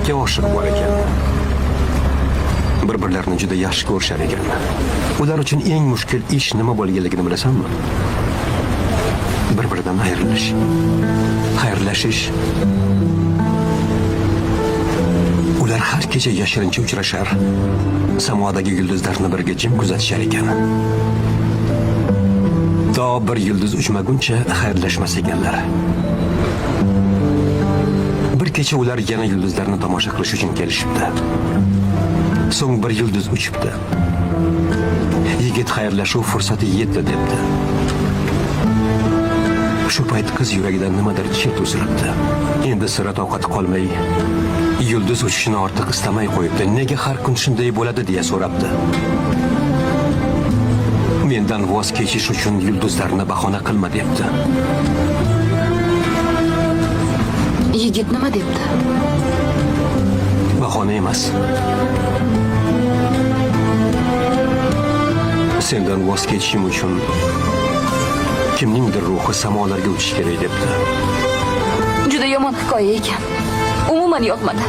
ikki oshiq bor ekan. Bir-birlarini juda yaxshi ko'rishar ekan. Ular uchun eng mushkul ish nima bo'lganligini bilasanmi? Bir-biridan ayrilish. Xayrlashish. Ular har kecha yashirincha uchrashar, samodagi yulduzlarni birga jim kuzatishar ekan. To bir yulduz uchmaguncha xayrlashmas ekanlar. Bir kecha ular yana yulduzlarni tomosha qilish uchun kelishibdi. So'ng bir yulduz uchibdi. Yigit xayrlashuv fursati yetdi debdi. Shu payt qiz yuragidan nimadir chirt uzilibdi. Endi sira toqati qolmay, yulduz uchishni ortiq istamay qo'yibdi. Nega har kun shunday bo'ladi deya so'rabdi. Mendan voz kechish uchun yulduzlarni bahona qilma debdi. Yigit nima debdi? Bahona emas. Sendan voz kechishim uchun kimningdir ruhi samolarga uchish kerak debdi. Juda yomon hikoya ekan. Umuman yoqmadi.